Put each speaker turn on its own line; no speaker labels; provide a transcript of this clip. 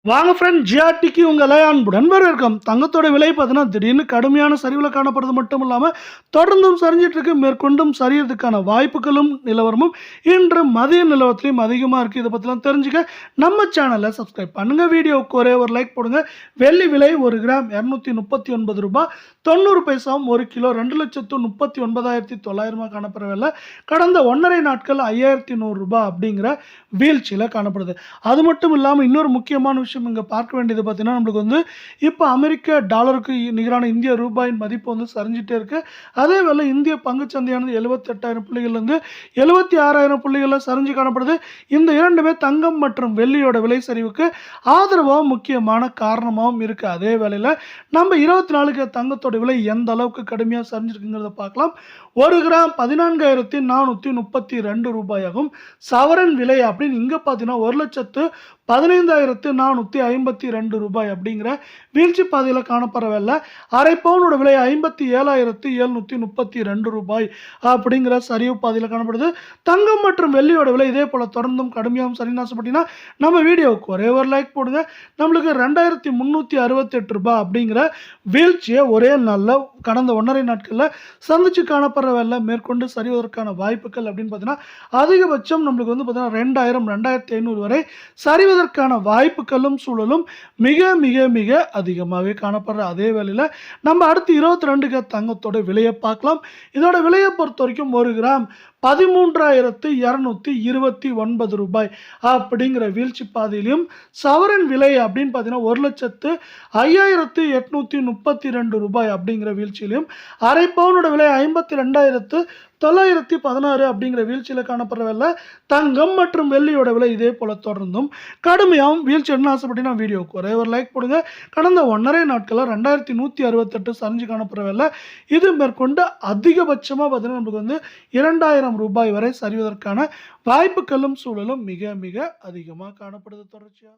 வாங்க ஃப்ரெண்ட், ஜிஆர்டிக்கு உங்களை அன்புடன் வரவேற்கும். தங்கத்தோட விலை பார்த்தீங்கன்னா திடீர்னு கடுமையான சரிவில் காணப்படுறது மட்டும் இல்லாமல் தொடர்ந்தும் சரிஞ்சிட்டு இருக்கு. மேற்கொண்டும் சரியறதுக்கான வாய்ப்புகளும் நிலவரமும் இன்று மதிய நிலவரத்திலையும் அதிகமாக இருக்குது. இதை பற்றிலாம் தெரிஞ்சுக்க நம்ம சேனலை சப்ஸ்கிரைப் பண்ணுங்கள். வீடியோவுக்கு ஒரே ஒரு லைக் போடுங்க. வெள்ளி விலை 1 கிராம் 239 ரூபாய் 90 பைசாவும், 1 கிலோ 2,39,900 காணப்படுற விலை கடந்த 1.5 நாட்கள் 5,100 ரூபாய் அப்படிங்கிற வீழ்ச்சியில் காணப்படுது. அது மட்டும் இல்லாமல் இன்னொரு முக்கியமான விஷயம் இங்கே பார்க்க வேண்டியது பார்த்தீங்கன்னா, நம்மளுக்கு வந்து இப்போ அமெரிக்க டாலருக்கு நிகரான இந்திய ரூபாயின் மதிப்பு வந்து சரிஞ்சிட்டே இருக்குது. அதே வேளை இந்திய பங்குச்சந்தையானது 78,000 புள்ளிகள்லேருந்து 76,000 புள்ளிகளில் சரிஞ்சு காணப்படுது. இந்த இரண்டுமே தங்கம் மற்றும் வெள்ளியோட விலை சரிவுக்கு ஆதரவாகவும் முக்கியமான காரணமாகவும் இருக்குது. அதே வேளையில் நம்ம 24 தங்கத்தோட விலை எந்த அளவுக்கு கடுமையாக சரிஞ்சிருக்குங்கிறத பார்க்கலாம். 1 கிராம் 14,432 ரூபாயாகும். சவரன் விலை அப்படின்னு இங்கே பார்த்தீங்கன்னா 1,15,452 ரூபாய் அப்படிங்கிற வீழ்ச்சி பாதையில் காணப்படவில்லை. அரை பவுனோட விலை 57,732 ரூபாய் அப்படிங்கிற சரிவு பாதையில் காணப்படுது. தங்கம் மற்றும் வெள்ளியோட விலை இதே போல் தொடர்ந்தும் கடுமையாகவும் சரின்னு ஆசைப்பட்டீங்கன்னா நம்ம வீடியோவுக்கு ஒரே ஒரு லைக் போடுங்க. நம்மளுக்கு 2,368 ரூபாய் அப்படிங்கிற வீழ்ச்சியை ஒரே நாளில் கடந்த 1.5 நாட்களில் சந்திச்சு காணப்படுற வேலை மேற்கொண்டு சரிவதற்கான வாய்ப்புகள் அப்படின்னு பார்த்தீங்கன்னா அதிகபட்சம் நம்மளுக்கு வந்து பார்த்தீங்கன்னா 2,000-2,500 வரை சரிவதற்கான வாய்ப்புகளும் சூழலும் மிக மிக மிக அதிகமாகவே காணப்படுற அதே வேளையில் நம்ம அடுத்து 22 தங்கத்தோட விலையை பார்க்கலாம். இதோட விலையை பொறுத்த வரைக்கும் 1 கிராம் 13,229 ரூபாய் அப்படிங்கிற வீழ்ச்சி பாதையிலையும், சவரன் விலை அப்படின்னு பார்த்தீங்கன்னா 1,05,832 ரூபாய் அப்படிங்கிற வீழ்ச்சியிலையும், அரை பவுனோட விலை 52,916 அப்படிங்கிற வீழ்ச்சியில் காணப்படுறவில்லை. தங்கம் மற்றும் வெள்ளியோட விலை இதே போல தொடர்ந்தும் கடுமையாகவும் வீழ்ச்சி என்ன ஆசைப்பட்டீங்கன்னா வீடியோவுக்கு ஒரே ஒரு லைக் போடுங்க. கடந்த 1.5 நாட்களில் 2,168 சரிஞ்சு காணப்படுறவில்லை. இது மேற்கொண்டு அதிகபட்சமாக பார்த்தீங்கன்னா நமக்கு வந்து 2,000 ரூபாய் வரை சரிவதற்கான வாய்ப்புகளும் சூழலும் மிக மிக அதிகமாக காணப்படுது தொடர்ச்சியாக.